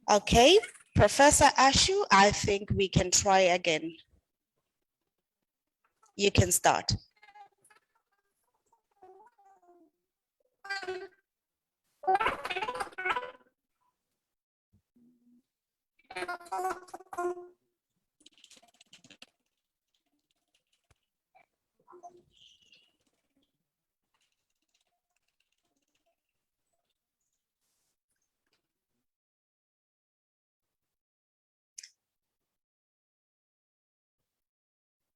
Okay, Professor Ashu, I think we can try again. You can start.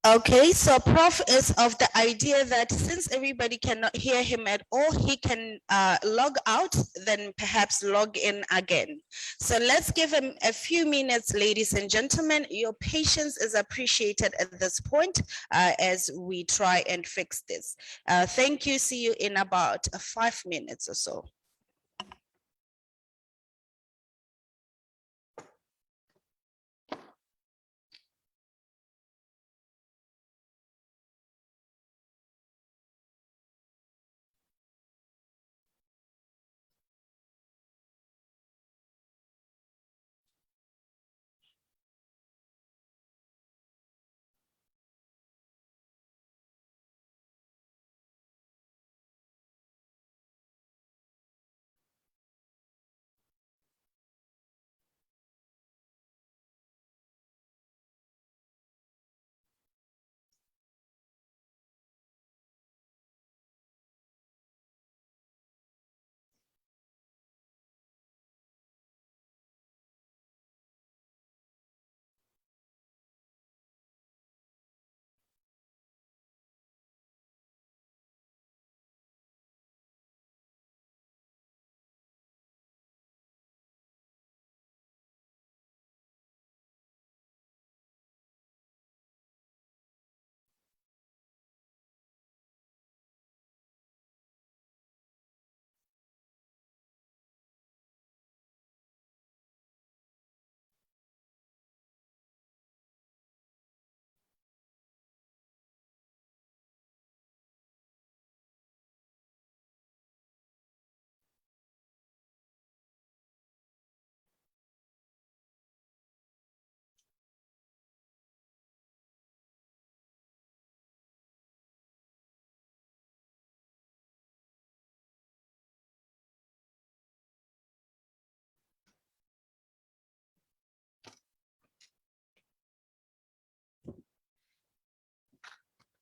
Okay, so Prof is of the idea that since everybody cannot hear him at all, he can log out, then perhaps log in again. So let's give him a few minutes, ladies and gentlemen. Your patience is appreciated at this point as we try and fix this. Thank you. See you in about 5 minutes or so.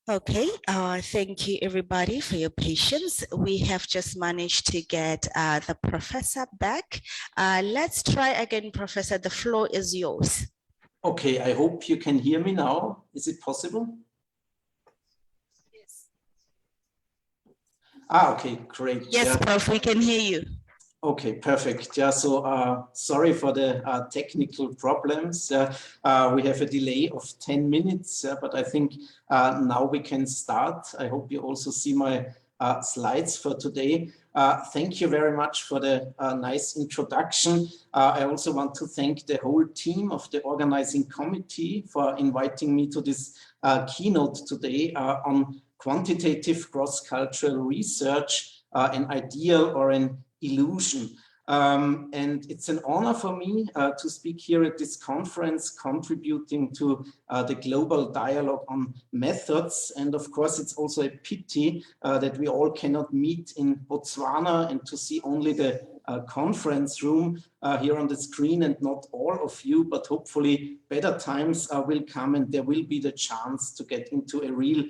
Okay, thank you everybody for your patience. We have just managed to get the professor back. Let's try again, Professor. The floor is yours. Okay, I hope you can hear me now. Is it possible? Yes. Okay, great. Yes, yeah. Prof, we can hear you. Okay, perfect. Yeah, so sorry for the technical problems. We have a delay of 10 minutes, but I think now we can start. I hope you also see my slides for today. Thank you very much for the nice introduction. I also want to thank the whole team of the organizing committee for inviting me to this keynote today on quantitative cross-cultural research, an ideal or an illusion. And it's an honor for me to speak here at this conference, contributing to the global dialogue on methods. And of course, it's also a pity that we all cannot meet in Botswana and to see only the conference room here on the screen and not all of you, but hopefully better times will come and there will be the chance to get into a real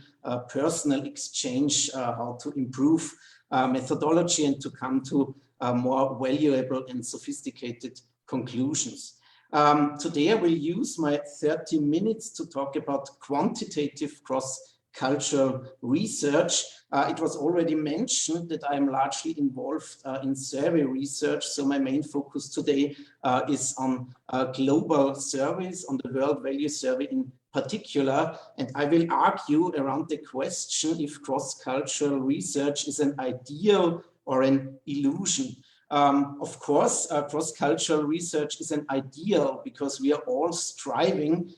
personal exchange, how to improve methodology and to come to more valuable and sophisticated conclusions. Today I will use my 30 minutes to talk about quantitative cross-cultural research. It was already mentioned that I am largely involved in survey research, so my main focus today is on global surveys, on the World Value Survey in particular, and I will argue around the question if cross-cultural research is an ideal or an illusion. Of course, cross-cultural research is an ideal because we are all striving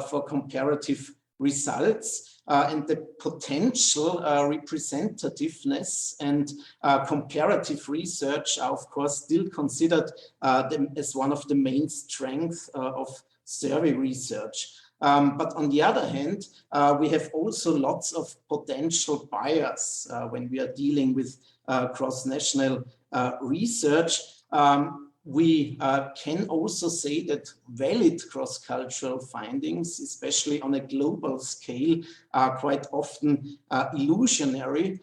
for comparative results, and the potential representativeness and comparative research are of course still considered as one of the main strengths of survey research. But on the other hand, we have also lots of potential bias when we are dealing with cross-national research. We can also say that valid cross-cultural findings, especially on a global scale, are quite often illusionary,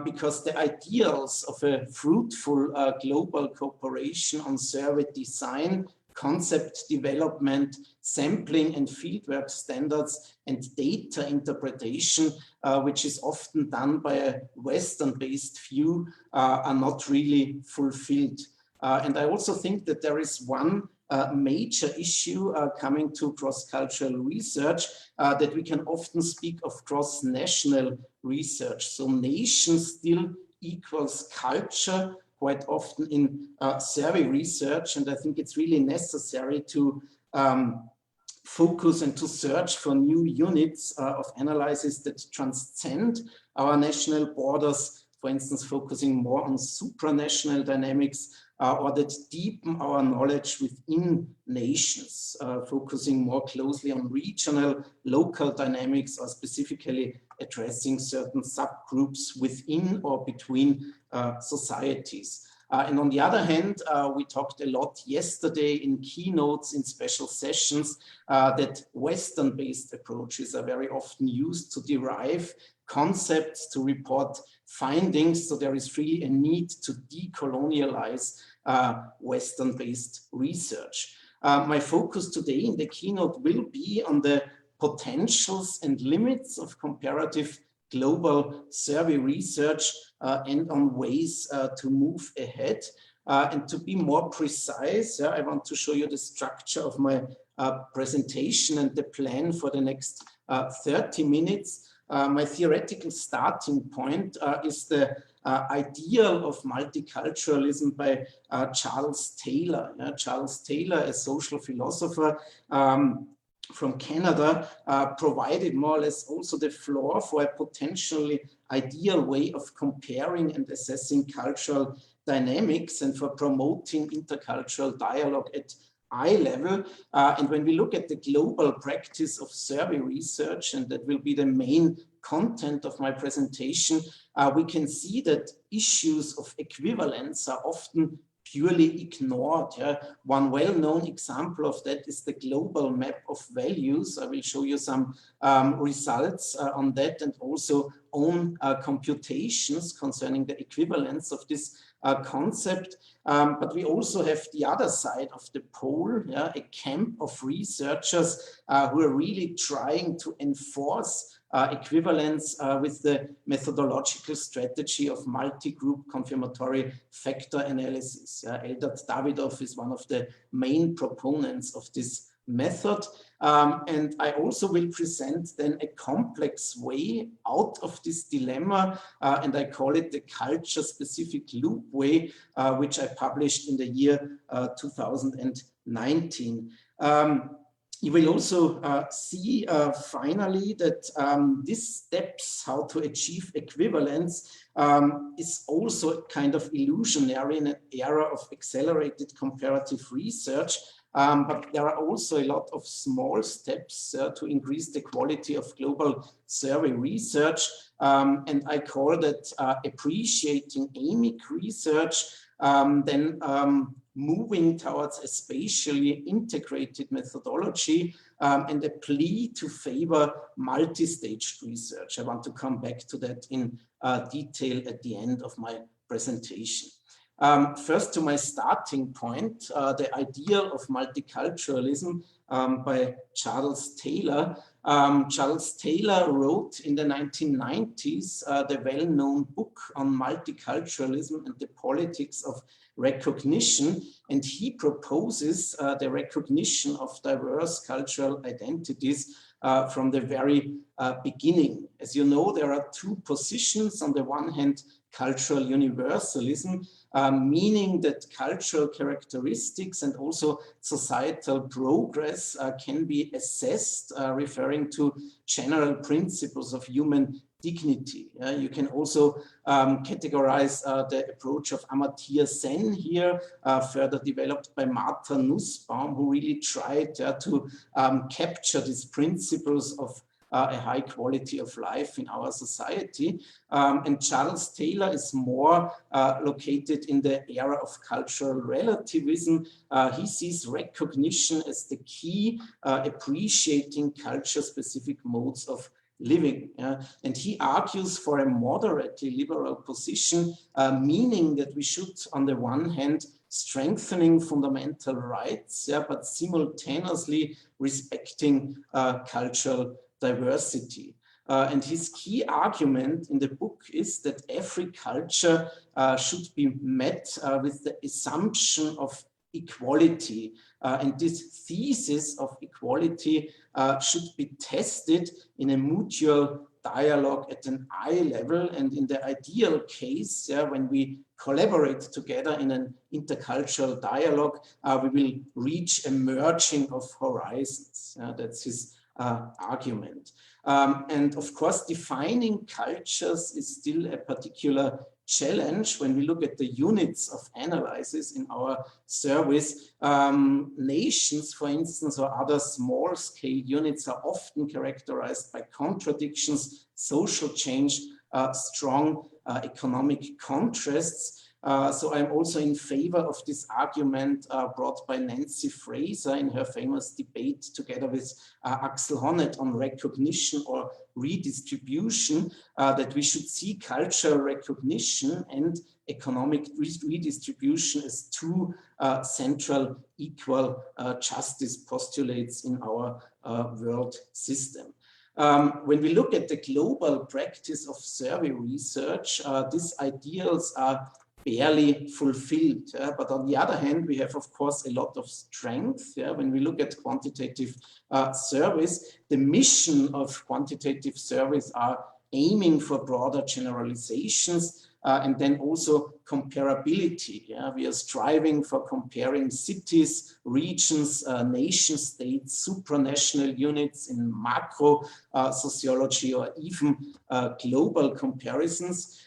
because the ideals of a fruitful global cooperation on survey design, concept development, sampling and fieldwork standards, and data interpretation, which is often done by a Western-based view, are not really fulfilled. And I also think that there is one major issue coming to cross-cultural research, that we can often speak of cross-national research. So nation still equals culture quite often in survey research, and I think it's really necessary to focus and to search for new units of analysis that transcend our national borders, for instance, focusing more on supranational dynamics, or that deepen our knowledge within nations, focusing more closely on regional, local dynamics, or specifically addressing certain subgroups within or between societies. And on the other hand, we talked a lot yesterday in keynotes, in special sessions, that Western-based approaches are very often used to derive concepts, to report findings. So there is really a need to decolonialize Western-based research. My focus today in the keynote will be on the potentials and limits of comparative global survey research and on ways to move ahead. And to be more precise, I want to show you the structure of my presentation and the plan for the next 30 minutes. My theoretical starting point is the ideal of multiculturalism by Charles Taylor. Charles Taylor, a social philosopher from Canada, provided more or less also the floor for a potentially ideal way of comparing and assessing cultural dynamics and for promoting intercultural dialogue at eye level. And when we look at the global practice of survey research, and that will be the main content of my presentation, we can see that issues of equivalence are often purely ignored. One well-known example of that is the global map of values. I will show you some results on that, and also own computations concerning the equivalence of this concept. But we also have the other side of the pole, a camp of researchers who are really trying to enforce equivalence with the methodological strategy of multi-group confirmatory factor analysis. Eldad Davidov is one of the main proponents of this method. And I also will present then a complex way out of this dilemma, and I call it the culture-specific loop way, which I published in the year 2019. You will also see finally that these steps, how to achieve equivalence, is also kind of illusionary in an era of accelerated comparative research. But there are also a lot of small steps to increase the quality of global survey research. And I call that appreciating AMIC research, then moving towards a spatially integrated methodology, and a plea to favor multi-staged research. I want to come back to that in detail at the end of my presentation. First, to my starting point, the ideal of multiculturalism by Charles Taylor. Charles Taylor wrote in the 1990s the well-known book on multiculturalism and the politics of recognition, and he proposes the recognition of diverse cultural identities from the very beginning. As you know, there are two positions. On the one hand, cultural universalism, meaning that cultural characteristics and also societal progress can be assessed, referring to general principles of human dignity. You can also categorize the approach of Amartya Sen here, further developed by Martha Nussbaum, who really tried to capture these principles of a high quality of life in our society. And Charles Taylor is more located in the era of cultural relativism. He sees recognition as the key, appreciating culture-specific modes of living. And he argues for a moderately liberal position, meaning that we should, on the one hand, strengthening fundamental rights, but simultaneously respecting cultural diversity. And his key argument in the book is that every culture should be met with the assumption of equality. And this thesis of equality should be tested in a mutual dialogue at an eye level. And in the ideal case, when we collaborate together in an intercultural dialogue, we will reach a merging of horizons. That's his argument. And of course, defining cultures is still a particular challenge when we look at the units of analysis in our service. Nations, for instance, or other small scale units are often characterized by contradictions, social change, strong economic contrasts. So I'm also in favor of this argument brought by Nancy Fraser in her famous debate together with Axel Honneth on recognition or redistribution, that we should see cultural recognition and economic redistribution as two central equal justice postulates in our world system. When we look at the global practice of survey research, these ideals are barely fulfilled. But on the other hand, we have, of course, a lot of strength. When we look at quantitative surveys, the mission of quantitative surveys are aiming for broader generalizations and then also comparability. We are striving for comparing cities, regions, nation states, supranational units in macro sociology, or even global comparisons.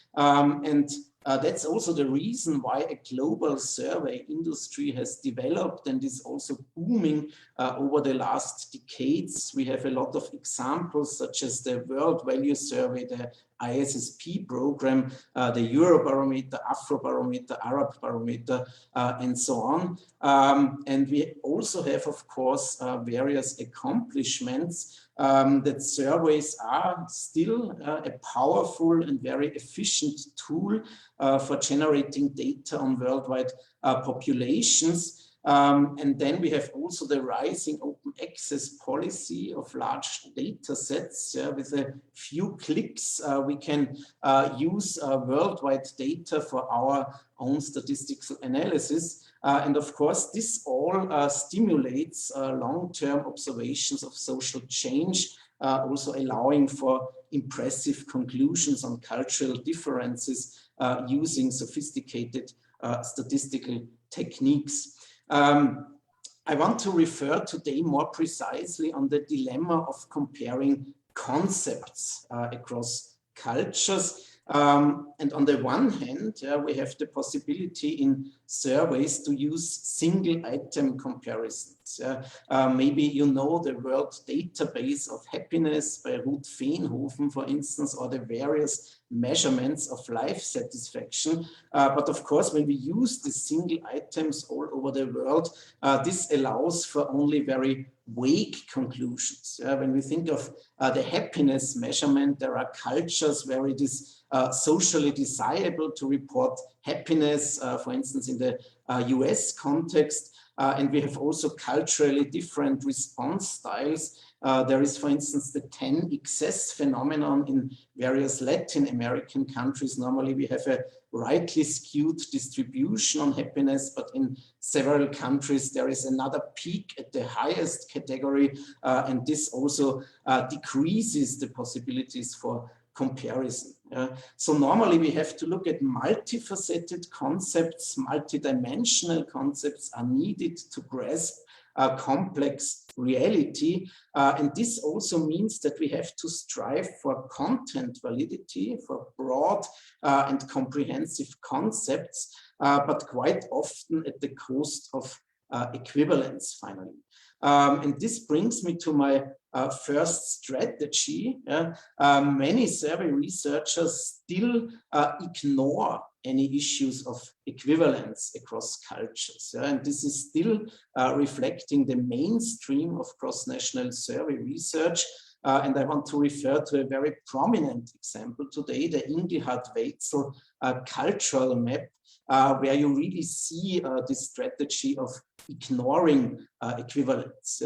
That's also the reason why a global survey industry has developed and is also booming over the last decades. We have a lot of examples such as the World Value Survey, the ISSP program, the Eurobarometer, Afrobarometer, Arab Barometer, and so on. And we also have, of course, various accomplishments that surveys are still a powerful and very efficient tool for generating data on worldwide populations. And then we have also the rising open access policy of large data sets. With a few clicks, we can use worldwide data for our own statistical analysis. And of course, this all stimulates long-term observations of social change, also allowing for impressive conclusions on cultural differences using sophisticated statistical techniques. I want to refer today more precisely on the dilemma of comparing concepts across cultures. And on the one hand, we have the possibility in surveys to use single item comparisons. Maybe you know the World Database of Happiness by Ruth Veenhoven, for instance, or the various measurements of life satisfaction. But of course, when we use the single items all over the world, this allows for only very vague conclusions. When we think of the happiness measurement, there are cultures where it is socially desirable to report happiness, for instance, in the US context. And we have also culturally different response styles. There is, for instance, the 10 excess phenomenon in various Latin American countries. Normally we have a rightly skewed distribution on happiness, but in several countries there is another peak at the highest category, and this also decreases the possibilities for comparison. So normally we have to look at multifaceted concepts, multidimensional concepts are needed to grasp a complex reality. And this also means that we have to strive for content validity, for broad and comprehensive concepts, but quite often at the cost of equivalence, finally. And this brings me to my first strategy. Many survey researchers still ignore any issues of equivalence across cultures. And this is still reflecting the mainstream of cross-national survey research. And I want to refer to a very prominent example today, the Engelhardt-Welzel cultural map, where you really see this strategy of ignoring equivalence.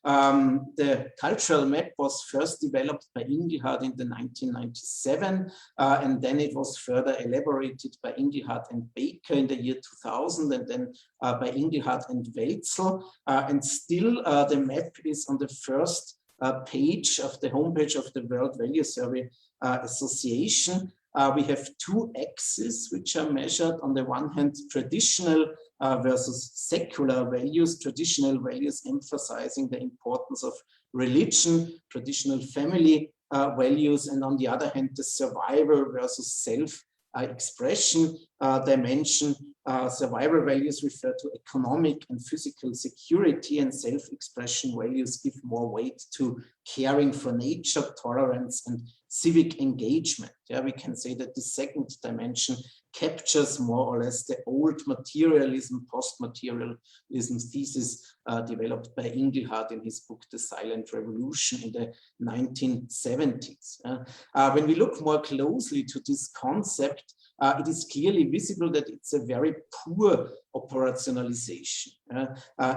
The cultural map was first developed by Engelhardt in the 1997, and then it was further elaborated by Engelhardt and Baker in the year 2000, and then by Engelhardt and Welzel. And still the map is on the first page of the homepage of the World Value Survey Association. We have two axes which are measured. On the one hand, traditional versus secular values, traditional values emphasizing the importance of religion, traditional family values, and on the other hand, the survival versus self-expression dimension. Survival values refer to economic and physical security, and self-expression values give more weight to caring for nature, tolerance, and civic engagement. Yeah, we can say that the second dimension captures more or less the old materialism, post-materialism thesis developed by Engelhardt in his book, The Silent Revolution in the 1970s. When we look more closely to this concept, it is clearly visible that it's a very poor operationalization.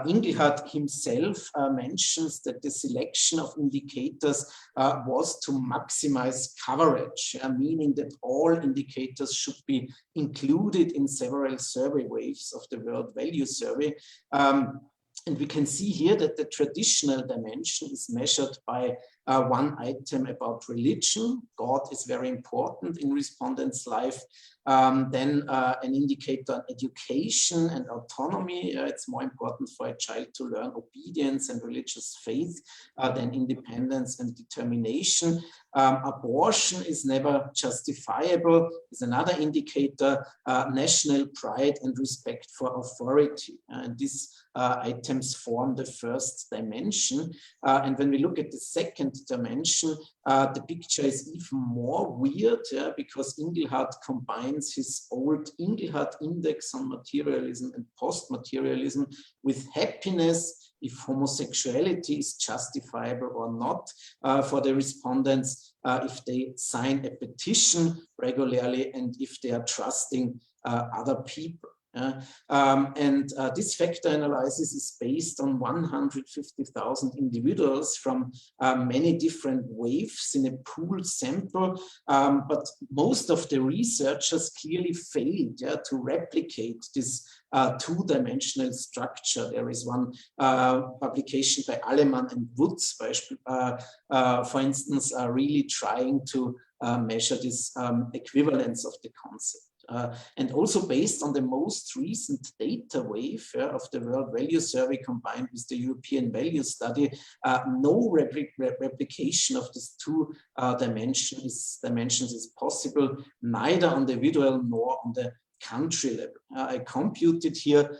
Engelhardt himself mentions that the selection of indicators was to maximize coverage, meaning that all indicators should be included in several survey waves of the World Value Survey. And we can see here that the traditional dimension is measured by one item about religion. God is very important in respondents' life. Then an indicator on education and autonomy. It's more important for a child to learn obedience and religious faith than independence and determination. Abortion is never justifiable is another indicator. National pride and respect for authority. And these items form the first dimension. And when we look at the second dimension, the picture is even more weird, because Engelhardt combines his old Engelhardt index on materialism and post-materialism with happiness, if homosexuality is justifiable or not for the respondents, if they sign a petition regularly, and if they are trusting other people. This factor analysis is based on 150,000 individuals from many different waves in a pooled sample, but most of the researchers clearly failed to replicate this two-dimensional structure. There is one publication by Alemann and Woods, for instance, really trying to measure this equivalence of the concept. And also based on the most recent data wave of the World Value Survey combined with the European Value Study, no replication of these two dimensions is possible, neither on the individual nor on the country level. I computed here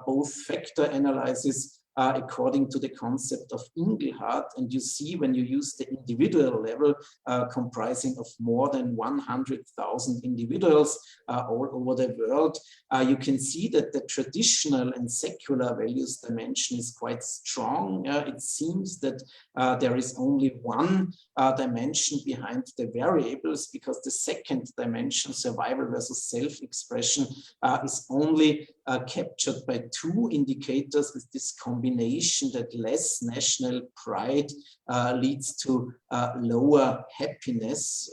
both factor analysis according to the concept of Engelhardt, and you see when you use the individual level comprising of more than 100,000 individuals all over the world, you can see that the traditional and secular values dimension is quite strong. It seems that there is only one dimension behind the variables, because the second dimension, survival versus self-expression, is only captured by two indicators with this combination that less national pride leads to lower happiness.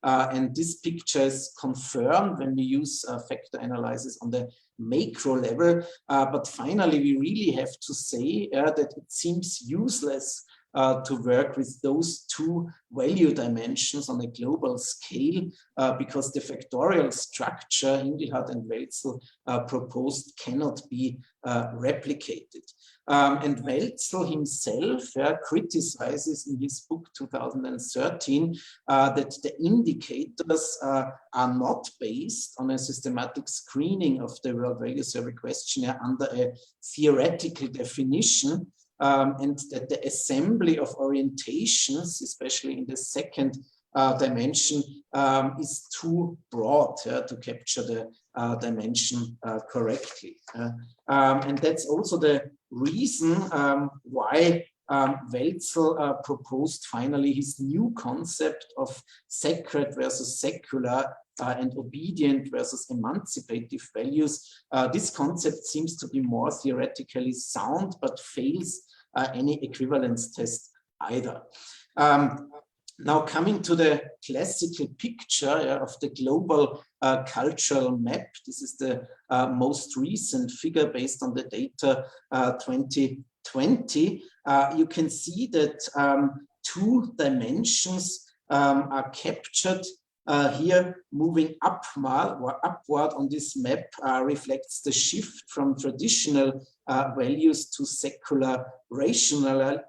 And this picture is confirmed when we use factor analysis on the macro level. But finally, we really have to say that it seems useless to work with those two value dimensions on a global scale, because the factorial structure Engelhardt and Welzel proposed cannot be replicated. And Welzel himself criticizes in his book 2013 that the indicators are not based on a systematic screening of the World Value Survey questionnaire under a theoretical definition, and that the assembly of orientations, especially in the second dimension, is too broad to capture the dimension correctly. And that's also the reason why Welzel proposed finally his new concept of sacred versus secular and obedient versus emancipative values. This concept seems to be more theoretically sound, but fails any equivalence test either. Now coming to the classical picture of the global cultural map, this is the most recent figure based on the data 2020. You can see that two dimensions are captured here. Moving upward on this map reflects the shift from traditional values to secular rational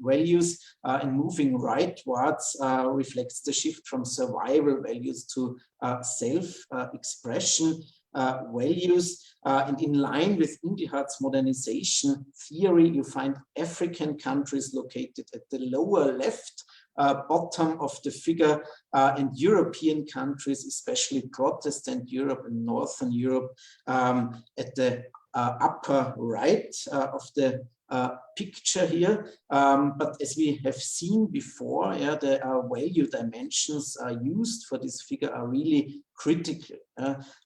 values, and moving rightwards reflects the shift from survival values to self-expression values. And in line with Engelhardt's modernization theory, you find African countries located at the lower left bottom of the figure, and European countries, especially Protestant Europe and Northern Europe, at the upper right of the picture here. But as we have seen before, the value dimensions used for this figure are really critical.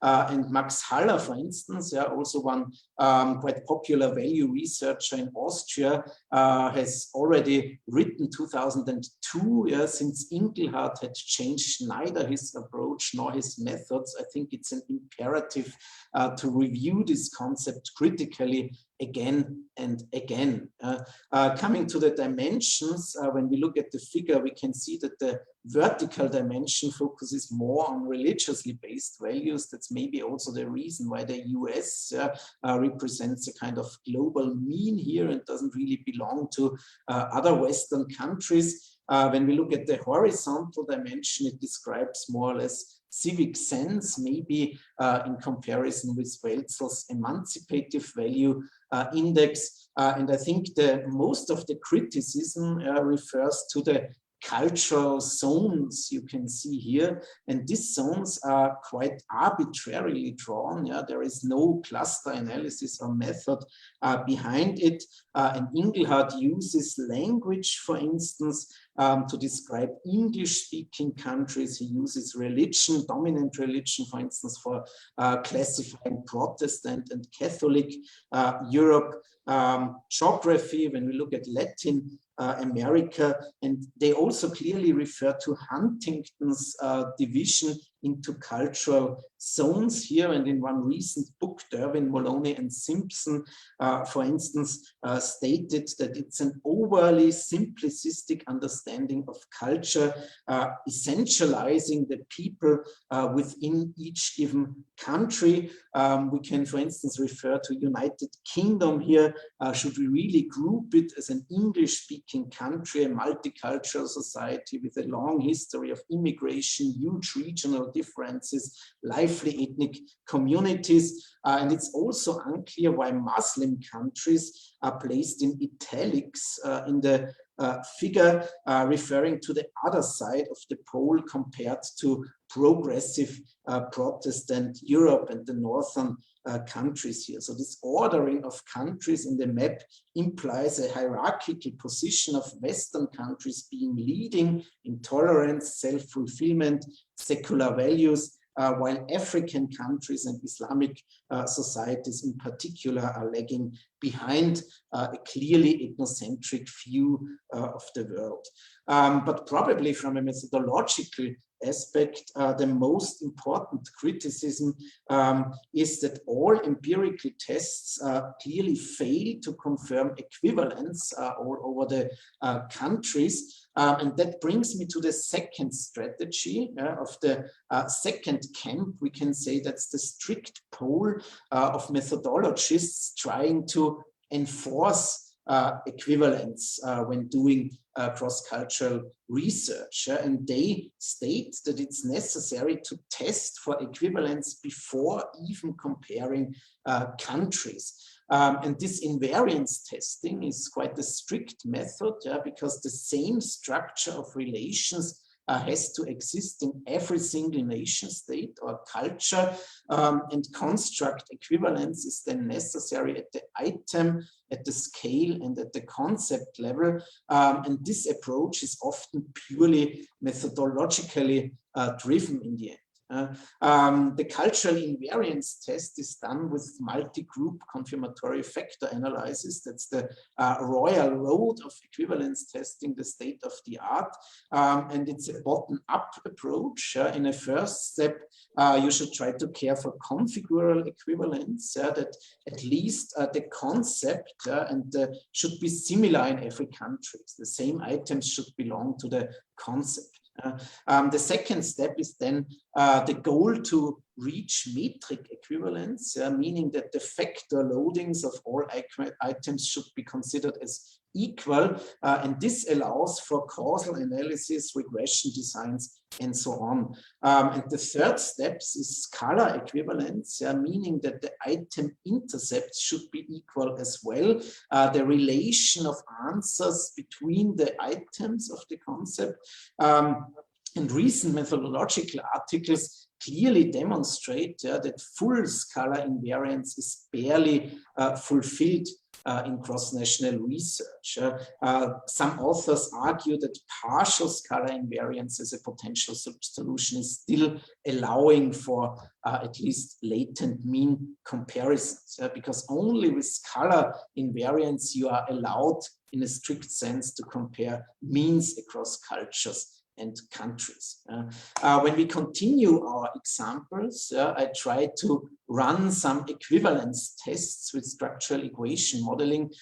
And Max Haller, for instance, also one quite popular value researcher in Austria, has already written 2002, since Engelhardt had changed neither his approach nor his methods, I think it's an imperative to review this concept critically again and again. Coming to the dimensions, when we look at the figure, we can see that the vertical dimension focuses more on religiously based values. That's maybe also the reason why the US represents a kind of global mean here and doesn't really belong to other Western countries. When we look at the horizontal dimension, it describes more or less civic sense, maybe in comparison with Welzel's emancipative value index. And I think most of the criticism refers to the cultural zones you can see here, and these zones are quite arbitrarily drawn. There is no cluster analysis or method behind it, and Engelhardt uses language, for instance, to describe English-speaking countries. He uses religion, dominant religion, for instance, for classifying Protestant and Catholic Europe. Geography, when we look at Latin America, and they also clearly refer to Huntington's division into cultural zones here. And in one recent book, Derwin, Moloney, and Simpson, for instance, stated that it's an overly simplicistic understanding of culture, essentializing the people within each given country. We can, for instance, refer to United Kingdom here. Should we really group it as an English-speaking country, a multicultural society with a long history of immigration, huge regional differences, lively ethnic communities? And it's also unclear why Muslim countries are placed in italics in the figure, referring to the other side of the pole compared to progressive Protestant Europe and the northern countries here. So this ordering of countries in the map implies a hierarchical position of Western countries being leading in tolerance, self-fulfillment, secular values, while African countries and Islamic societies in particular are lagging behind a clearly ethnocentric view of the world. But probably from a methodological aspect, the most important criticism is that all empirical tests clearly fail to confirm equivalence all over the countries. And that brings me to the second strategy of the second camp. We can say that's the strict pole of methodologists trying to enforce equivalence when doing cross-cultural research. And they state that it's necessary to test for equivalence before even comparing countries. And this invariance testing is quite a strict method, because the same structure of relations has to exist in every single nation state or culture, and construct equivalence is then necessary at the item, at the scale, and at the concept level. And this approach is often purely methodologically driven in the end. The cultural invariance test is done with multi-group confirmatory factor analysis. That's the royal road of equivalence testing, the state of the art. And it's a bottom-up approach. In a first step, you should try to care for configural equivalence, that at least the concept should be similar in every country. The same items should belong to the concept. The second step is then the goal to reach metric equivalence, meaning that the factor loadings of all items should be considered as equal, and this allows for causal analysis, regression designs, and so on. And the third step is scalar equivalence, meaning that the item intercepts should be equal as well. The relation of answers between the items of the concept. And recent methodological articles clearly demonstrate that full scalar invariance is barely fulfilled in cross-national research. Some authors argue that partial scalar invariance as a potential solution is still allowing for at least latent mean comparisons, because only with scalar invariance you are allowed in a strict sense to compare means across cultures and countries. When we continue our examples, I try to run some equivalence tests with structural equation modeling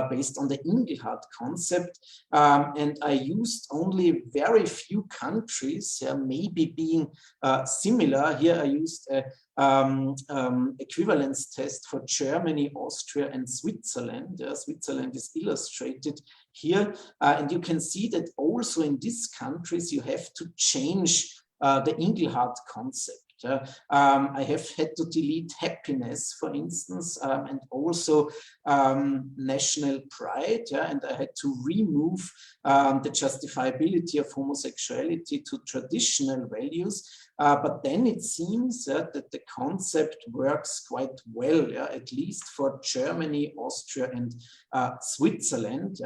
based on the Engelhardt concept. And I used only very few countries, maybe being similar. Here I used a equivalence test for Germany, Austria, and Switzerland. Switzerland is illustrated here. And you can see that also in these countries, you have to change the Engelhardt concept. I have had to delete happiness, for instance, and also national pride, and I had to remove the justifiability of homosexuality to traditional values. But then it seems that the concept works quite well, at least for Germany, Austria, and Switzerland.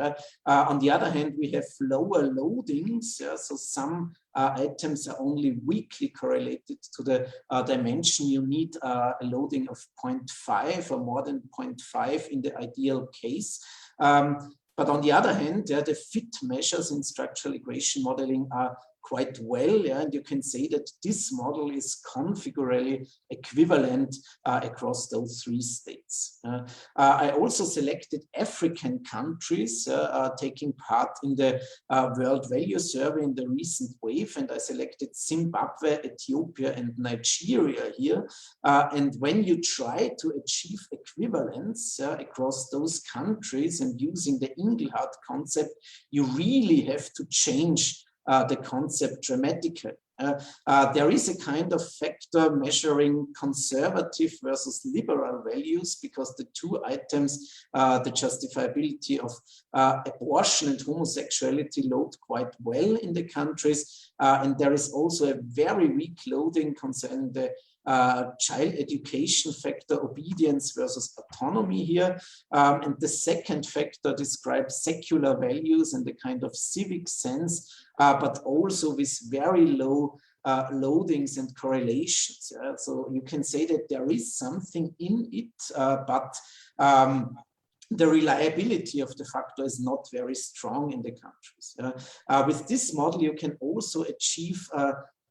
On the other hand, we have lower loadings, so some items are only weakly correlated to the dimension. You need a loading of 0.5 or more than 0.5 in the ideal case. But on the other hand, the fit measures in structural equation modeling are quite well, and you can say that this model is configurally equivalent across those three states. I also selected African countries taking part in the World Value Survey in the recent wave, and I selected Zimbabwe, Ethiopia, and Nigeria here. And when you try to achieve equivalence across those countries and using the Engelhardt concept, you really have to change the concept dramatically. There is a kind of factor measuring conservative versus liberal values, because the two items, the justifiability of abortion and homosexuality, load quite well in the countries. And there is also a very weak loading concerning the child education factor, obedience versus autonomy here. And the second factor describes secular values and the kind of civic sense, but also with very low loadings and correlations. So you can say that there is something in it, but the reliability of the factor is not very strong in the countries. With this model, you can also achieve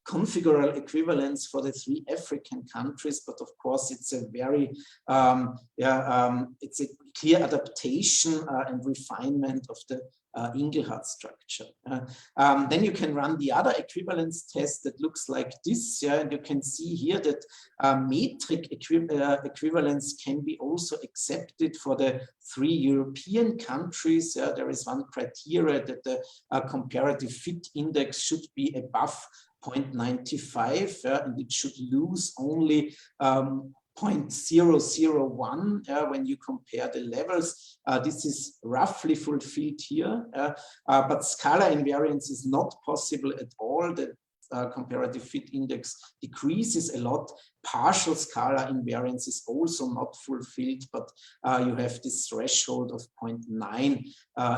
configural equivalence for the 3 African countries, but of course it's a very it's a clear adaptation and refinement of the Engelhardt structure. Then you can run the other equivalence test that looks like this, and you can see here that metric equivalence can be also accepted for the 3 European countries. There is one criteria that the comparative fit index should be above 0.95, and it should lose only 0.001 when you compare the levels. This is roughly fulfilled here, but scalar invariance is not possible at all. The comparative fit index decreases a lot. Partial scalar invariance is also not fulfilled, but you have this threshold of 0.9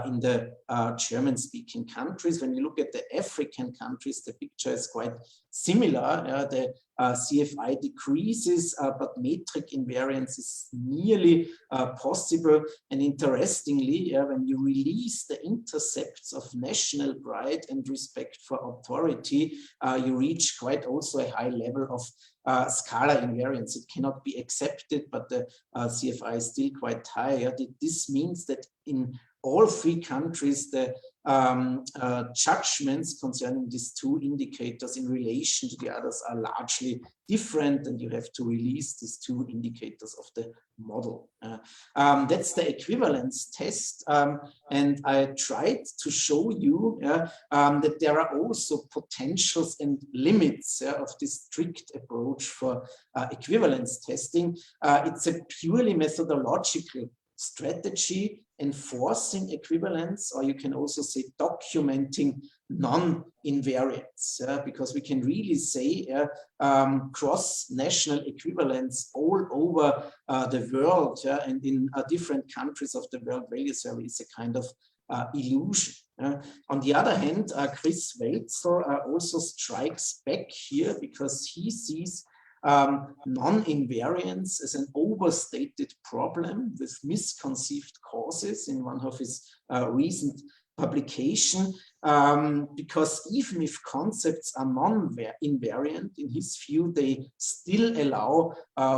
in the German-speaking countries. When you look at the African countries, the picture is quite similar. The CFI decreases, but metric invariance is nearly possible. And interestingly, when you release the intercepts of national pride and respect for authority, you reach quite also a high level of scalar invariance. It cannot be accepted, but the CFI is still quite high. This means that in all 3 countries, the judgments concerning these 2 indicators in relation to the others are largely different, and you have to release these 2 indicators of the model. That's the equivalence test, and I tried to show you that there are also potentials and limits of this strict approach for equivalence testing. It's a purely methodological strategy enforcing equivalence, or you can also say documenting non-invariance, because we can really say cross-national equivalence all over the world, and in different countries of the world value survey is a kind of illusion. On the other hand, Chris Welzel also strikes back here because he sees non-invariance as an overstated problem with misconceived causes in one of his recent publication, because even if concepts are non-invariant, in his view, they still allow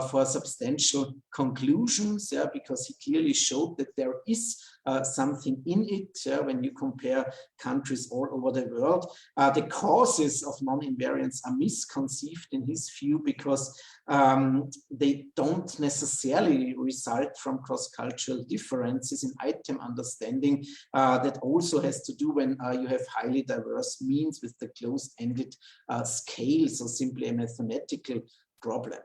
for substantial conclusions, because he clearly showed that there is something in it when you compare countries all over the world. The causes of non-invariance are misconceived in his view because they don't necessarily result from cross-cultural differences in item understanding. That also has to do when you have highly diverse means with the closed-ended scale, so simply a mathematical problem.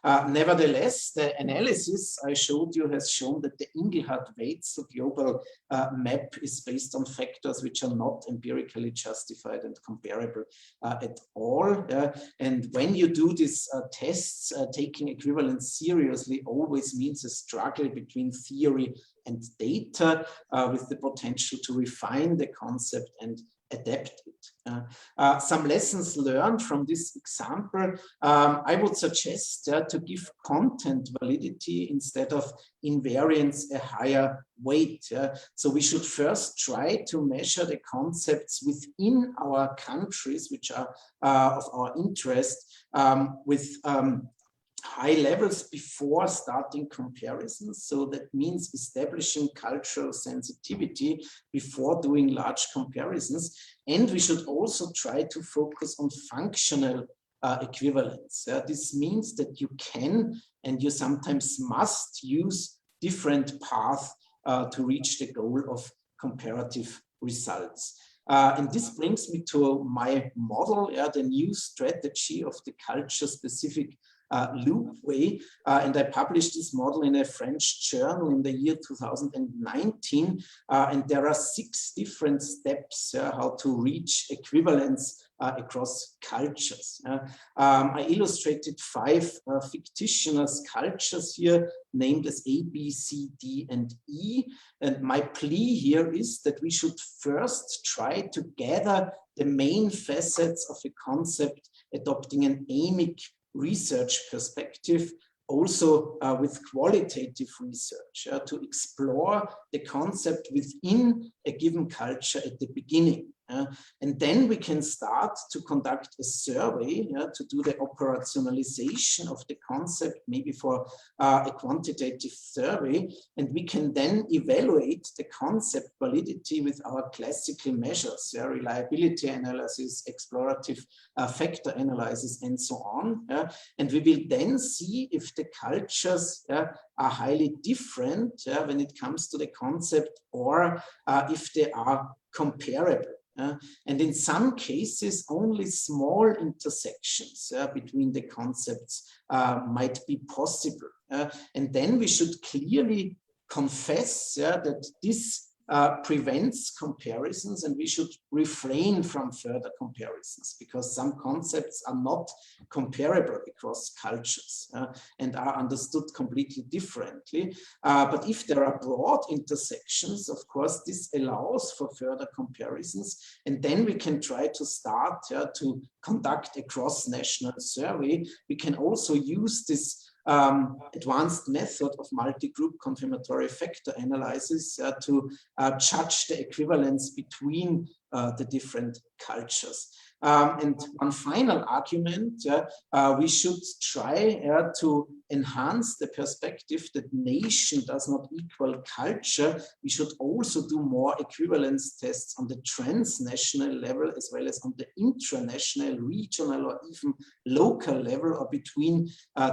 Nevertheless, the analysis I showed you has shown that the Engelhardt-Welzel global map is based on factors which are not empirically justified and comparable at all. And when you do these tests, taking equivalence seriously always means a struggle between theory and data, with the potential to refine the concept and adapt it. Some lessons learned from this example, I would suggest to give content validity instead of invariance a higher weight. So we should first try to measure the concepts within our countries, which are of our interest, with high levels before starting comparisons. So that means establishing cultural sensitivity before doing large comparisons. And we should also try to focus on functional equivalence. This means that you can and you sometimes must use different paths to reach the goal of comparative results. And this brings me to my model, the new strategy of the culture-specific loop way, and I published this model in a French journal in the year 2019, and there are 6 different steps how to reach equivalence across cultures. I illustrated 5 fictitious cultures here named as A, B, C, D, and E, and my plea here is that we should first try to gather the main facets of a concept adopting an amic research perspective, also with qualitative research to explore the concept within a given culture at the beginning. And then we can start to conduct a survey to do the operationalization of the concept, maybe for a quantitative survey. And we can then evaluate the concept validity with our classical measures, reliability analysis, explorative factor analysis, and so on. And we will then see if the cultures are highly different when it comes to the concept, or if they are comparable. And in some cases, only small intersections between the concepts might be possible. And then we should clearly confess that this prevents comparisons, and we should refrain from further comparisons, because some concepts are not comparable across cultures and are understood completely differently. But if there are broad intersections, of course, this allows for further comparisons, and then we can try to start to conduct a cross-national survey. We can also use this advanced method of multi-group confirmatory factor analysis to judge the equivalence between the different cultures. And one final argument, we should try to enhance the perspective that nation does not equal culture. We should also do more equivalence tests on the transnational level, as well as on the intranational, regional, or even local level, or between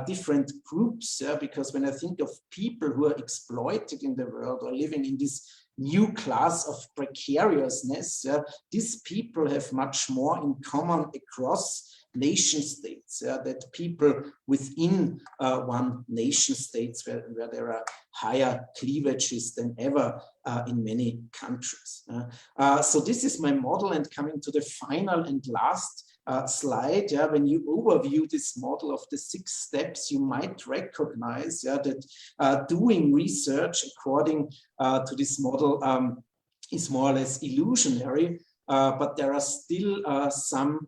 different groups. Because when I think of people who are exploited in the world or living in this new class of precariousness, these people have much more in common across nation states that people within one nation states, where there are higher cleavages than ever in many countries. So this is my model, and coming to the final and last slide, when you overview this model of the 6 steps, you might recognize that doing research according to this model is more or less illusionary, but there are still some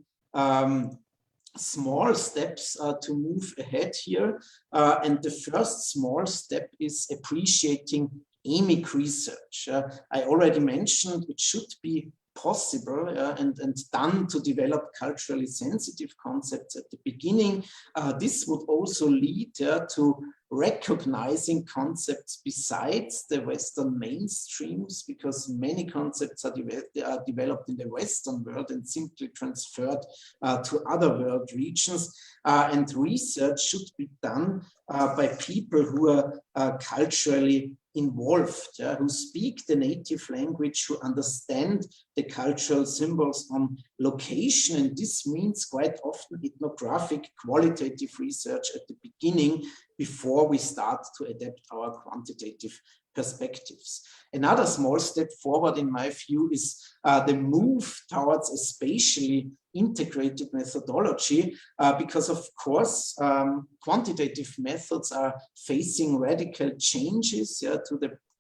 small steps to move ahead here. And the first small step is appreciating emic research. I already mentioned it should be possible and done to develop culturally sensitive concepts at the beginning. This would also lead to recognizing concepts besides the Western mainstreams, because many concepts are developed in the Western world and simply transferred to other world regions. And research should be done by people who are culturally involved, who speak the native language, who understand the cultural symbols on location. And this means quite often ethnographic qualitative research at the beginning, before we start to adapt our quantitative perspectives. Another small step forward, in my view, is the move towards a spatially integrated methodology, because of course quantitative methods are facing radical changes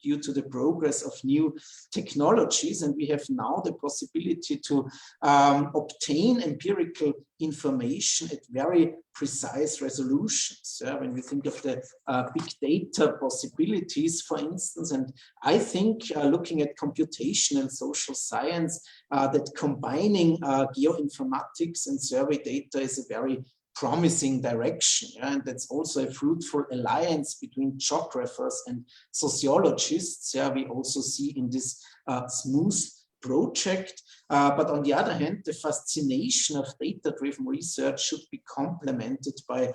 due to the progress of new technologies, and we have now the possibility to obtain empirical information at very precise resolutions. When we think of the big data possibilities, for instance, and I think looking at computational social science, that combining geoinformatics and survey data is a very promising direction, and that's also a fruitful alliance between geographers and sociologists. We also see in this smooth project. But on the other hand, the fascination of data-driven research should be complemented by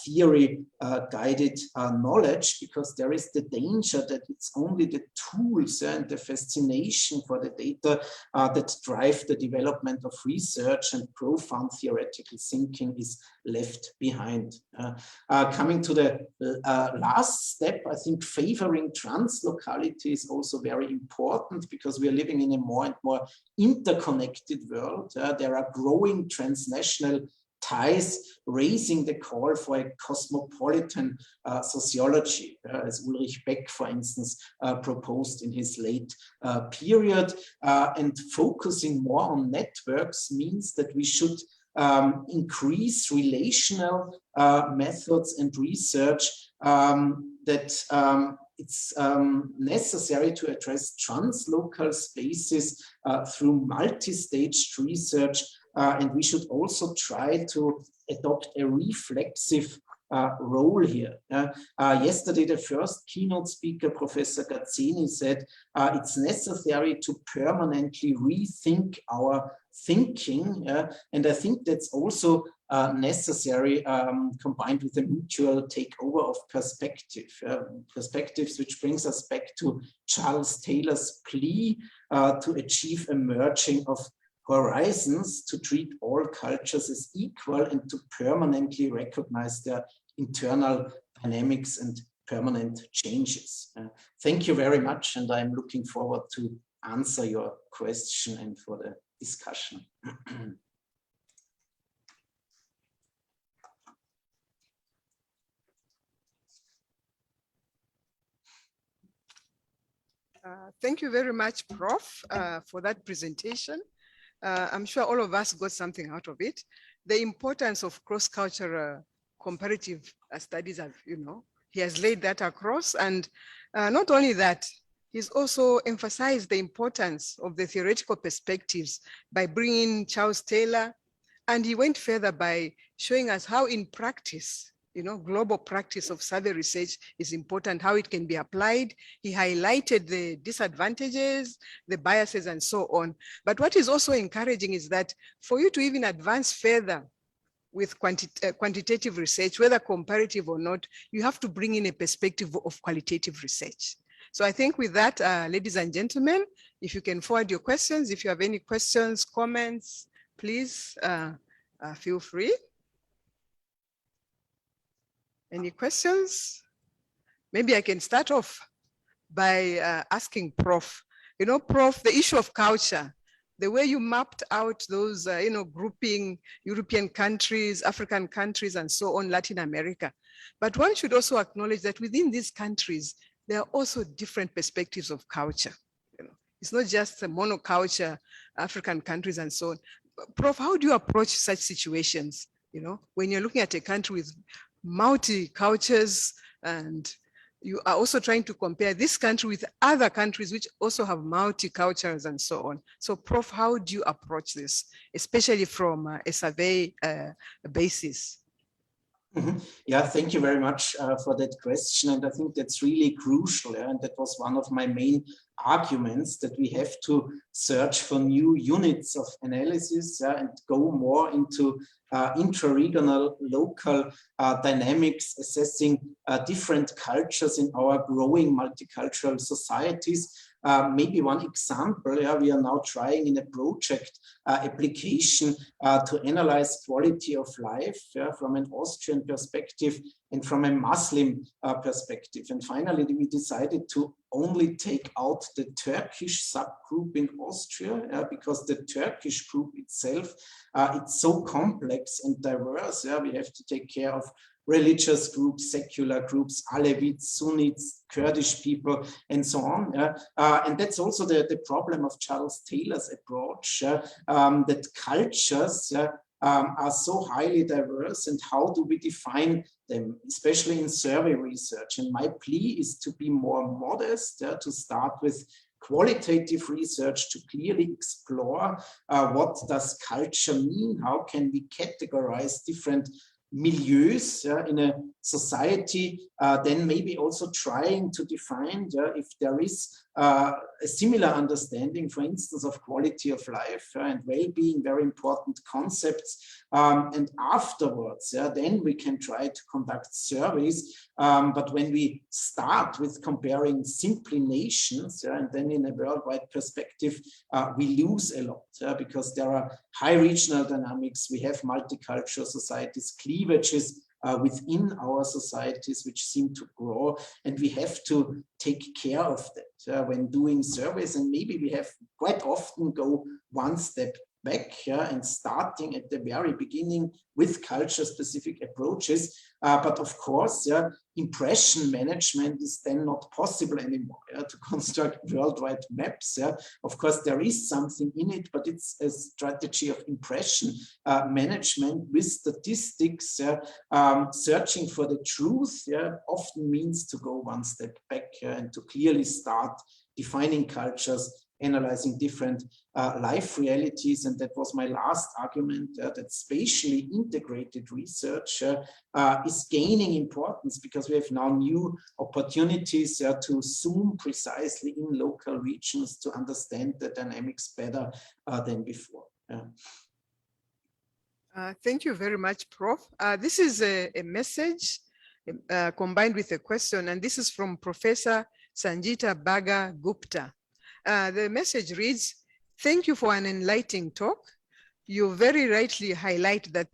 theory-guided knowledge, because there is the danger that it's only the tools and the fascination for the data that drive the development of research, and profound theoretical thinking is left behind. Coming to the last step, I think favoring translocality is also very important, because we are living in a more and more interconnected world. There are growing transnational ties, raising the call for a cosmopolitan sociology, as Ulrich Beck, for instance, proposed in his late period. And focusing more on networks means that we should increase relational methods and research, that it's necessary to address translocal spaces through multi-staged research, and we should also try to adopt a reflexive role here. Yesterday, the first keynote speaker, Professor Gazzini, said it's necessary to permanently rethink our thinking, and I think that's also necessary, combined with a mutual takeover of perspectives, which brings us back to Charles Taylor's plea to achieve a merging of horizons, to treat all cultures as equal and to permanently recognize their internal dynamics and permanent changes. Thank you very much, and I'm looking forward to answer your question and for the discussion. Thank you very much, Prof, for that presentation. I'm sure all of us got something out of it. The importance of cross-cultural comparative studies, he has laid that across. And not only that, he's also emphasized the importance of the theoretical perspectives by bringing Charles Taylor. And he went further by showing us how in practice, global practice of survey research is important, how it can be applied. He highlighted the disadvantages, the biases, and so on. But what is also encouraging is that for you to even advance further with quantitative research, whether comparative or not, you have to bring in a perspective of qualitative research. So I think with that, ladies and gentlemen, if you can forward your questions, if you have any questions, comments, please feel free. Any questions? Maybe I can start off by asking Prof. Prof, the issue of culture, the way you mapped out those, grouping European countries, African countries, and so on, Latin America. But one should also acknowledge that within these countries, there are also different perspectives of culture. It's not just a monoculture, African countries and so on. Prof, how do you approach such situations? When you're looking at a country with multi-cultures, and you are also trying to compare this country with other countries which also have multi-cultures and so on. So Prof, how do you approach this, especially from a survey basis? Yeah, thank you very much for that question. And I think that's really crucial. And that was one of my main arguments, that we have to search for new units of analysis and go more into intra-regional, local dynamics, assessing different cultures in our growing multicultural societies. Maybe one example, we are now trying in a project application to analyze quality of life from an Austrian perspective and from a Muslim perspective. And finally, we decided to only take out the Turkish subgroup in Austria, because the Turkish group itself, it's so complex and diverse. We have to take care of religious groups, secular groups, Alevites, Sunnis, Kurdish people, and so on. And that's also the problem of Charles Taylor's approach, that cultures are so highly diverse, and how do we define them, especially in survey research? And my plea is to be more modest, to start with qualitative research, to clearly explore what does culture mean, how can we categorize different milieus in a society, then maybe also trying to define if there is a similar understanding, for instance, of quality of life and well-being, very important concepts. And afterwards, then we can try to conduct surveys. But when we start with comparing simply nations, and then in a worldwide perspective, we lose a lot, because there are high regional dynamics. We have multicultural societies, cleavages within our societies which seem to grow, and we have to take care of that when doing surveys. And maybe we have quite often go one step back and starting at the very beginning with culture-specific approaches. But of course, impression management is then not possible anymore to construct worldwide maps. Of course, there is something in it, but it's a strategy of impression management with statistics. Searching for the truth often means to go one step back and to clearly start defining cultures, analyzing different life realities. And that was my last argument, that spatially integrated research is gaining importance because we have now new opportunities to zoom precisely in local regions to understand the dynamics better than before. Thank you very much, Prof. This is a message combined with a question, and this is from Professor Sanjita Baga Gupta. The message reads, thank you for an enlightening talk. You very rightly highlight that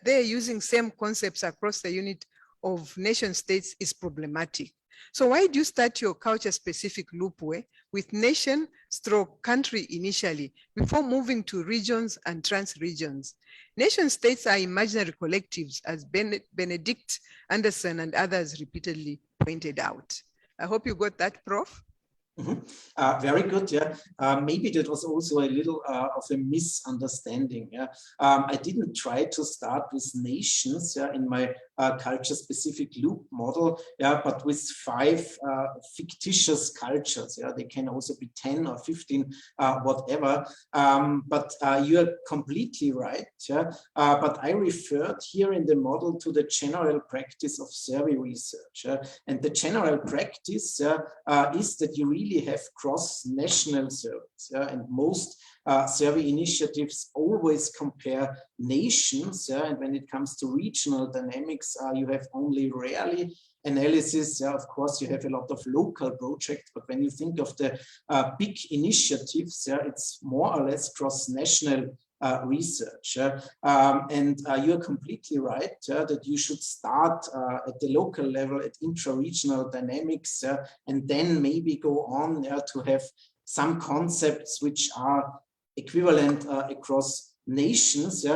they're using same concepts across the unit of nation states is problematic. So why do you start your culture-specific loopway with nation/country initially before moving to regions and trans-regions? Nation states are imaginary collectives, as Benedict Anderson and others repeatedly pointed out. I hope you got that, Prof. Very good. Maybe that was also a little of a misunderstanding. I didn't try to start with nations in my culture-specific loop model, but with 5 fictitious cultures. They can also be 10 or 15, whatever. But you're completely right. But I referred here in the model to the general practice of survey research. And the general practice is that you really have cross-national surveys, and most survey initiatives always compare nations, and when it comes to regional dynamics, you have only rarely analysis. Of course, you have a lot of local projects, but when you think of the big initiatives, it's more or less cross-national research. And you're completely right that you should start at the local level at intra-regional dynamics and then maybe go on to have some concepts which are equivalent across nations.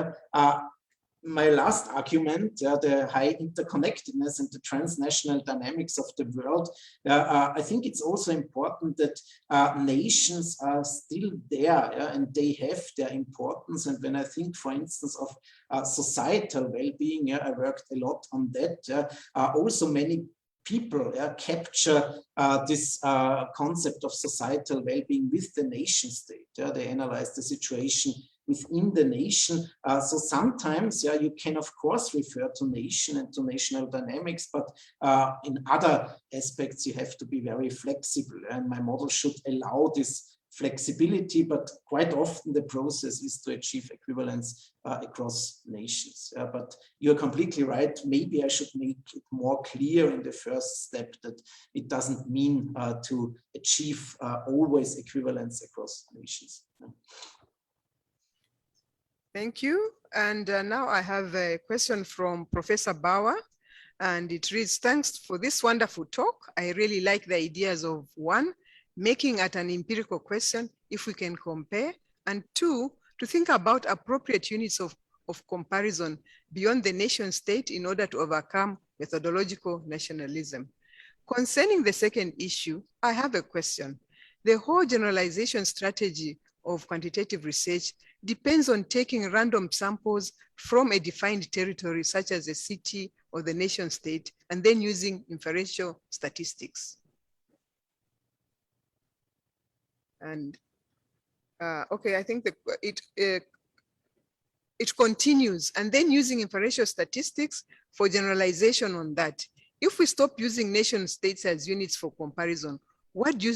My last argument, the high interconnectedness and the transnational dynamics of the world, I think it's also important that nations are still there, and they have their importance. And when I think, for instance, of societal well-being, I worked a lot on that. Also many people capture this concept of societal well-being with the nation state. They analyze the situation within the nation. So sometimes, you can of course refer to nation and to national dynamics, but in other aspects, you have to be very flexible. And my model should allow this flexibility, but quite often the process is to achieve equivalence across nations. But you're completely right. Maybe I should make it more clear in the first step that it doesn't mean to achieve always equivalence across nations. Thank you. And now I have a question from Professor Bauer, and it reads, thanks for this wonderful talk. I really like the ideas of 1, making at an empirical question if we can compare, and 2, to think about appropriate units of comparison beyond the nation state in order to overcome methodological nationalism. Concerning the second issue, I have a question. The whole generalization strategy of quantitative research depends on taking random samples from a defined territory, such as a city or the nation state, and then using inferential statistics. And okay, I think it continues, and then using inferential statistics for generalization on that. If we stop using nation states as units for comparison, what do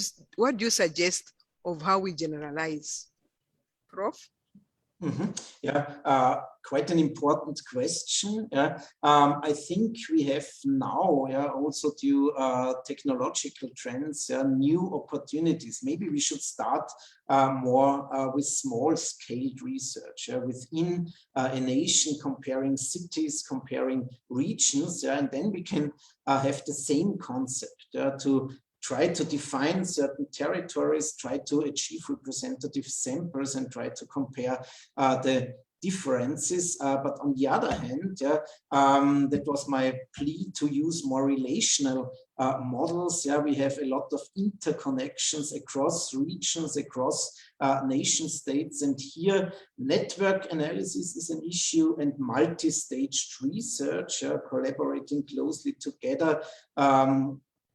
you suggest of how we generalize? Prof? Quite an important question. I think we have now, also due technological trends, new opportunities. Maybe we should start more with small-scale research within a nation, comparing cities, comparing regions, and then we can have the same concept to try to define certain territories, try to achieve representative samples, and try to compare the differences. But on the other hand, that was my plea to use more relational models. We have a lot of interconnections across regions, across nation states, and here network analysis is an issue, and multi-staged research, collaborating closely together,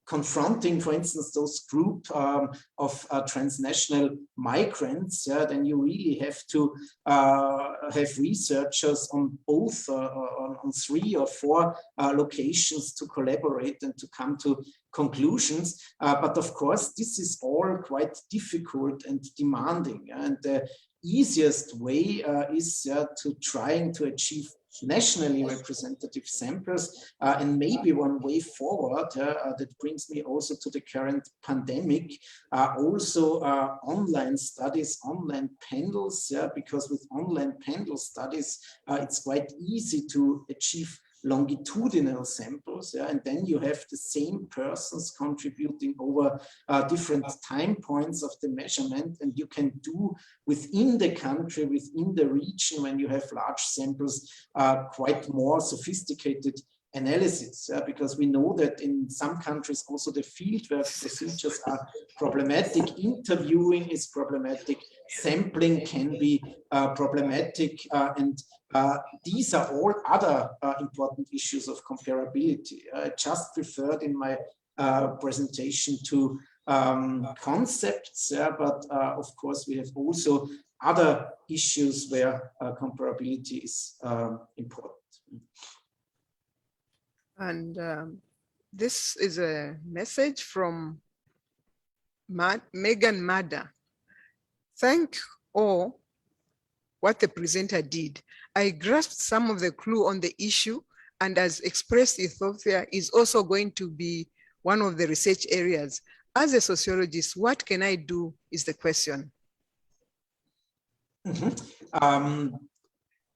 confronting, for instance, those group of transnational migrants, then you really have to have researchers on both, on 3 or 4 locations to collaborate and to come to conclusions. But of course, this is all quite difficult and demanding. And the easiest way is to trying to achieve nationally representative samples, and maybe one way forward that brings me also to the current pandemic, also online studies, online panels, because with online panel studies it's quite easy to achieve longitudinal samples, and then you have the same persons contributing over different time points of the measurement, and you can do within the country, within the region, when you have large samples, quite more sophisticated analysis, because we know that in some countries also the fieldwork procedures are problematic, interviewing is problematic, sampling can be problematic, and these are all other important issues of comparability. I just referred in my presentation to concepts, but of course we have also other issues where comparability is important. And this is a message from Megan Mada. Thank all what the presenter did. I grasped some of the clue on the issue, and as expressed, Ethiopia is also going to be one of the research areas. As a sociologist, what can I do is the question.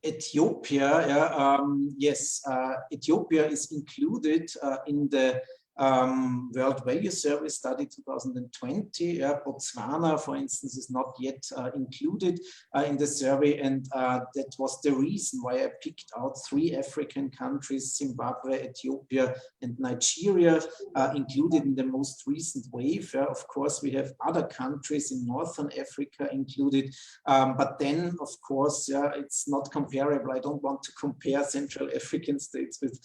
Ethiopia, yes, Ethiopia is included in the World Value Survey Study 2020. Botswana, for instance, is not yet included in the survey, and that was the reason why I picked out 3 African countries, Zimbabwe, Ethiopia, and Nigeria, included in the most recent wave. Of course, we have other countries in Northern Africa included, but then, of course, it's not comparable. I don't want to compare Central African states with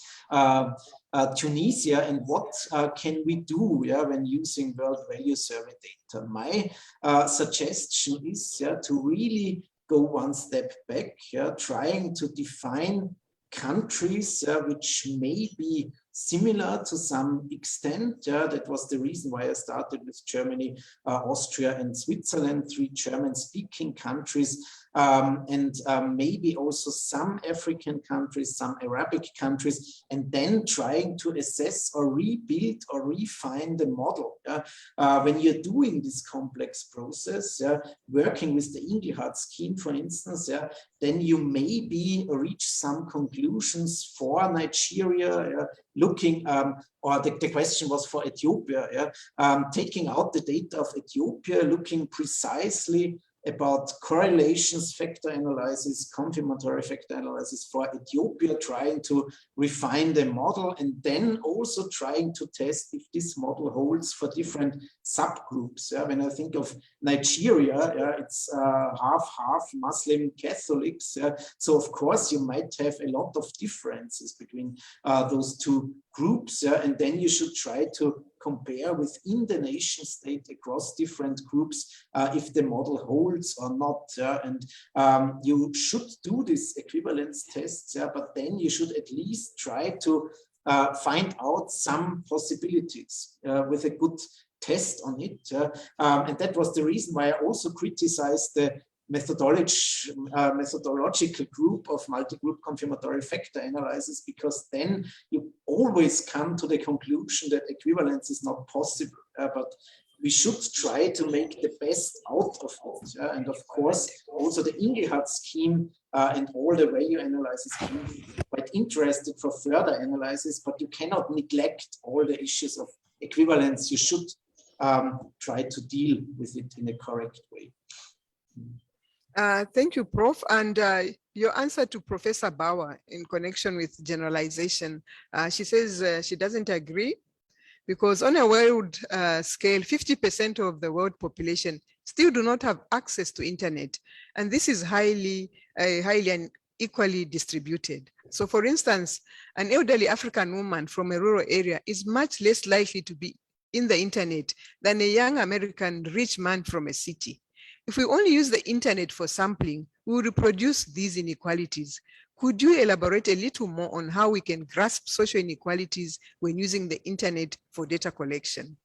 Tunisia, and what can we do when using World Value Survey data? My suggestion is to really go one step back, trying to define countries which may be similar to some extent. That was the reason why I started with Germany, Austria, and Switzerland, 3 German-speaking countries, and maybe also some African countries, some Arabic countries, and then trying to assess or rebuild or refine the model. When you're doing this complex process, working with the Engelhardt scheme, for instance, then you maybe reach some conclusions for Nigeria, looking, or the question was for Ethiopia, taking out the data of Ethiopia, looking precisely about correlations, factor analysis, confirmatory factor analysis for Ethiopia, trying to refine the model, and then also trying to test if this model holds for different subgroups. When I think of Nigeria, it's half-half Muslim Catholics. So of course you might have a lot of differences between those 2 groups, and then you should try to compare within the nation state across different groups if the model holds or not. And you should do this equivalence tests, but then you should at least try to find out some possibilities with a good test on it. And that was the reason why I also criticized the methodological group of multi-group confirmatory factor analysis, because then you always come to the conclusion that equivalence is not possible. But we should try to make the best out of it. And of course, also the Engelhardt scheme and all the value analysis can be quite interested for further analysis, but you cannot neglect all the issues of equivalence. You should try to deal with it in a correct way. Thank you, Prof. And your answer to Professor Bauer in connection with generalization, she says she doesn't agree because on a world scale, 50% of the world population still do not have access to internet. And this is highly and equally distributed. So for instance, an elderly African woman from a rural area is much less likely to be in the internet than a young American rich man from a city. If we only use the internet for sampling, we will reproduce these inequalities. Could you elaborate a little more on how we can grasp social inequalities when using the internet for data collection?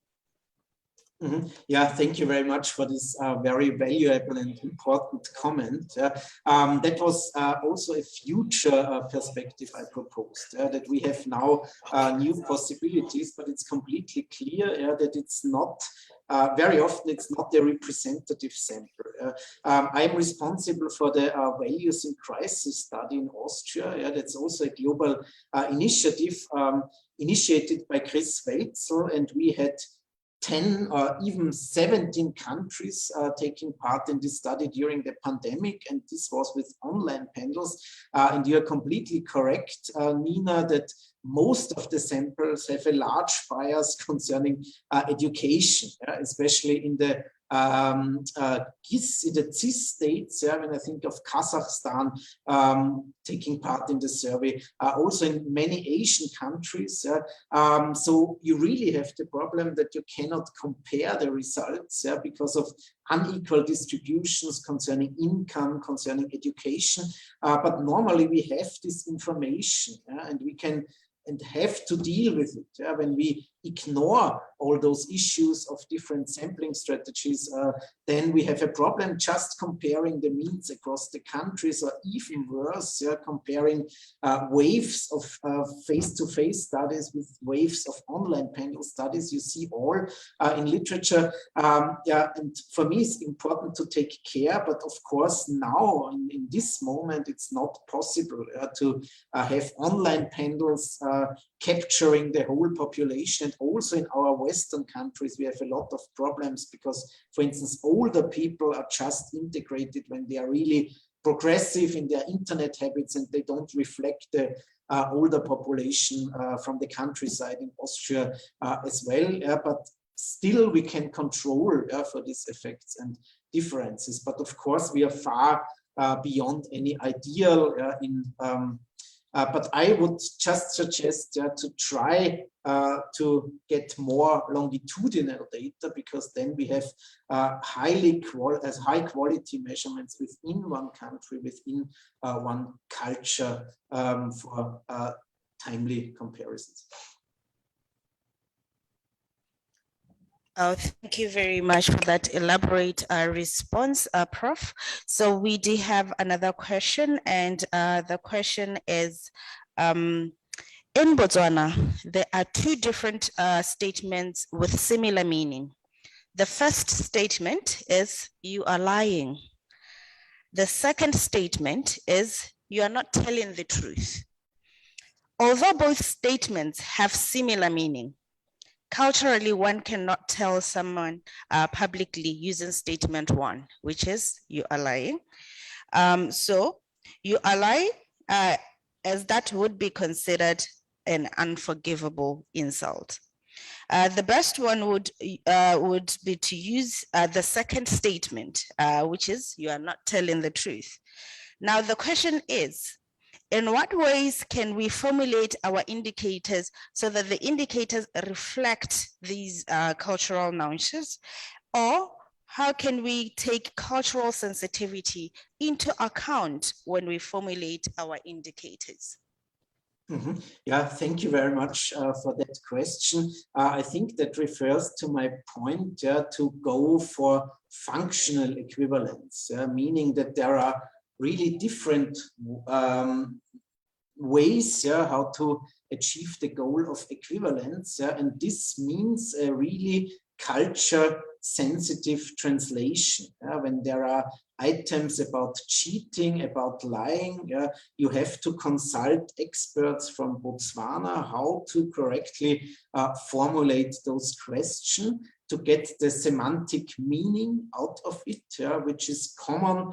Yeah, thank you very much for this very valuable and important comment. That was also a future perspective I proposed, that we have now new possibilities, but it's completely clear that it's not, very often it's not a representative sample. I'm responsible for the Values in Crisis study in Austria. That's also a global initiative initiated by Chris Welzel, and we had 10 or even 17 countries taking part in this study during the pandemic, and this was with online panels. And you are completely correct, Nina, that most of the samples have a large bias concerning education, especially in the CIS states, when I think of Kazakhstan taking part in the survey, also in many Asian countries. So you really have the problem that you cannot compare the results because of unequal distributions concerning income, concerning education. But normally we have this information, and we can and have to deal with it. When we ignore all those issues of different sampling strategies, then we have a problem just comparing the means across the countries, or even worse, comparing waves of face-to-face studies with waves of online panel studies. You see all in literature. And for me, it's important to take care, but of course now in this moment, it's not possible to have online panels capturing the whole population. And also in our Western countries, we have a lot of problems because, for instance, older people are just integrated when they are really progressive in their internet habits, and they don't reflect the older population from the countryside in Austria as well. But still we can control for these effects and differences. But of course, we are far beyond any ideal but I would just suggest to try to get more longitudinal data, because then we have high quality measurements within one country, within one culture for timely comparisons. Oh, thank you very much for that elaborate response, Prof. So we do have another question, and the question is, in Botswana, there are two different statements with similar meaning. The first statement is, you are lying. The second statement is, you are not telling the truth. Although both statements have similar meaning, culturally, one cannot tell someone publicly using statement one, which is, you are lying. So you are lying, as that would be considered an unforgivable insult. The best one would be to use the second statement, which is, you are not telling the truth. Now, the question is, in what ways can we formulate our indicators so that the indicators reflect these cultural nuances? Or how can we take cultural sensitivity into account when we formulate our indicators? Mm-hmm. Yeah, thank you very much for that question. I think that refers to my point to go for functional equivalence, meaning that there are really different ways how to achieve the goal of equivalence. And this means a really culture sensitive translation. When there are items about cheating, about lying, you have to consult experts from Botswana how to correctly formulate those questions. to get the semantic meaning out of it, which is common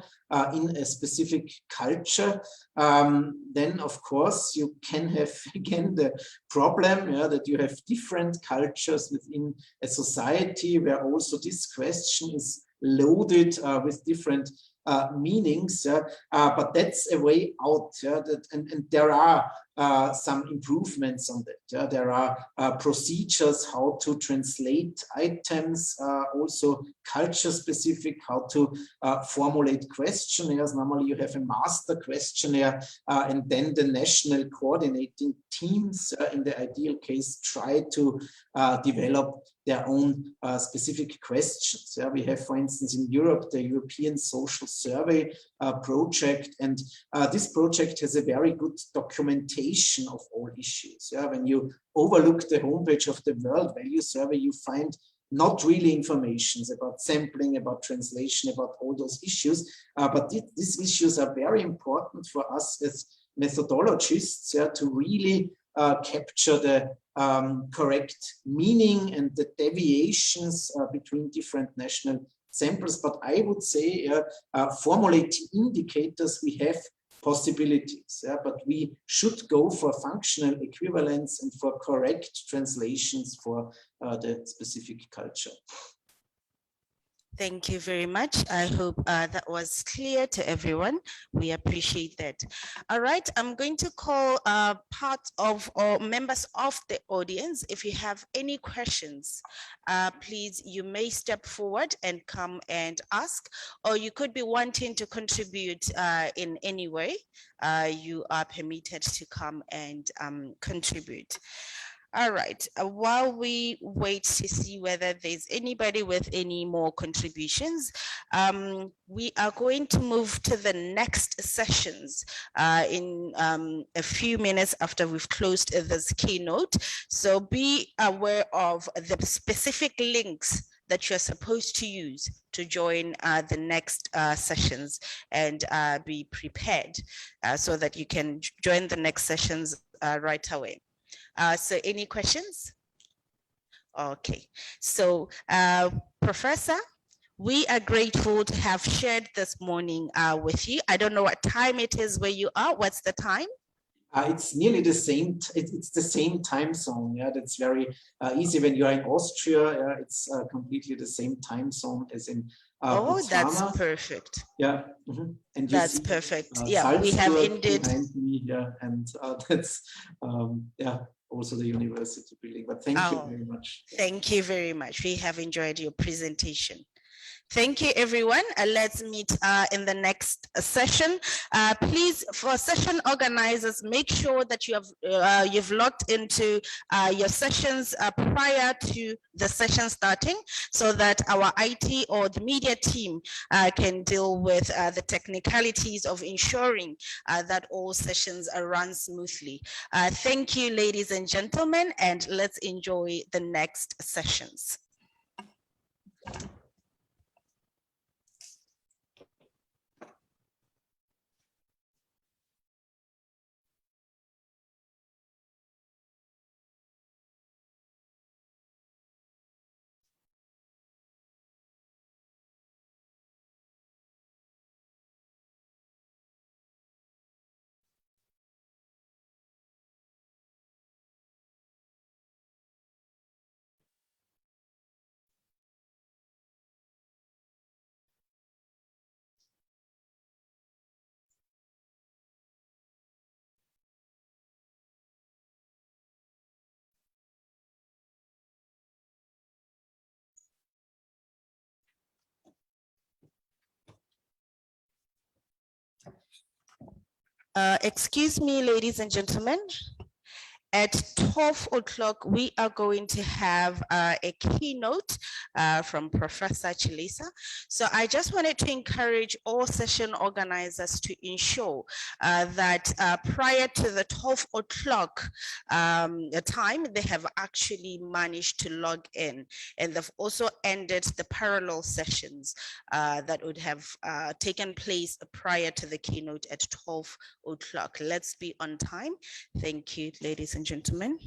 in a specific culture, then of course you can have again the problem that you have different cultures within a society where also this question is loaded with different meanings, but that's a way out, and there are some improvements on that. There are procedures how to translate items, also culture specific, how to formulate questionnaires. Normally you have a master questionnaire, and then the national coordinating teams in the ideal case try to develop their own specific questions. We have, for instance, in Europe, the European Social Survey project, and this project has a very good documentation of all issues. When you overlook the homepage of the World Value Survey, you find not really informations about sampling, about translation, about all those issues, but these issues are very important for us as methodologists to really capture the correct meaning and the deviations between different national samples. But I would say formulating indicators, we have possibilities, but we should go for functional equivalence and for correct translations for the specific culture. Thank you very much. I hope that was clear to everyone. We appreciate that. All right, I'm going to call part of or members of the audience. If you have any questions, please, you may step forward and come and ask, or you could be wanting to contribute in any way. You are permitted to come and contribute. All right, while we wait to see whether there's anybody with any more contributions, we are going to move to the next sessions in a few minutes after we've closed this keynote. So be aware of the specific links that you're supposed to use to join the next sessions, and be prepared so that you can join the next sessions right away. So any questions? Okay, so Professor, we are grateful to have shared this morning with you. I don't know what time it is where you are. What's the time? It's nearly the same. It's the same time zone. Yeah, that's very easy. When you are in Austria, it's completely the same time zone as in oh, Botswana. That's perfect. Yeah, and that's perfect. Yeah, we have indeed behind me. Yeah, and that's yeah, also the university building. But thank you very much. Thank you very much. We have enjoyed your presentation. Thank you, everyone. Let's meet in the next session. Please, for session organizers, make sure that you have you've logged into your sessions prior to the session starting, so that our IT or the media team can deal with the technicalities of ensuring that all sessions run smoothly. Thank you, ladies and gentlemen, and let's enjoy the next sessions. Excuse me, ladies and gentlemen. At 12 o'clock, we are going to have a keynote from Professor Chilisa. So I just wanted to encourage all session organizers to ensure that prior to the 12 o'clock time, they have actually managed to log in. And they've also ended the parallel sessions that would have taken place prior to the keynote at 12 o'clock. Let's be on time. Thank you, ladies and gentlemen.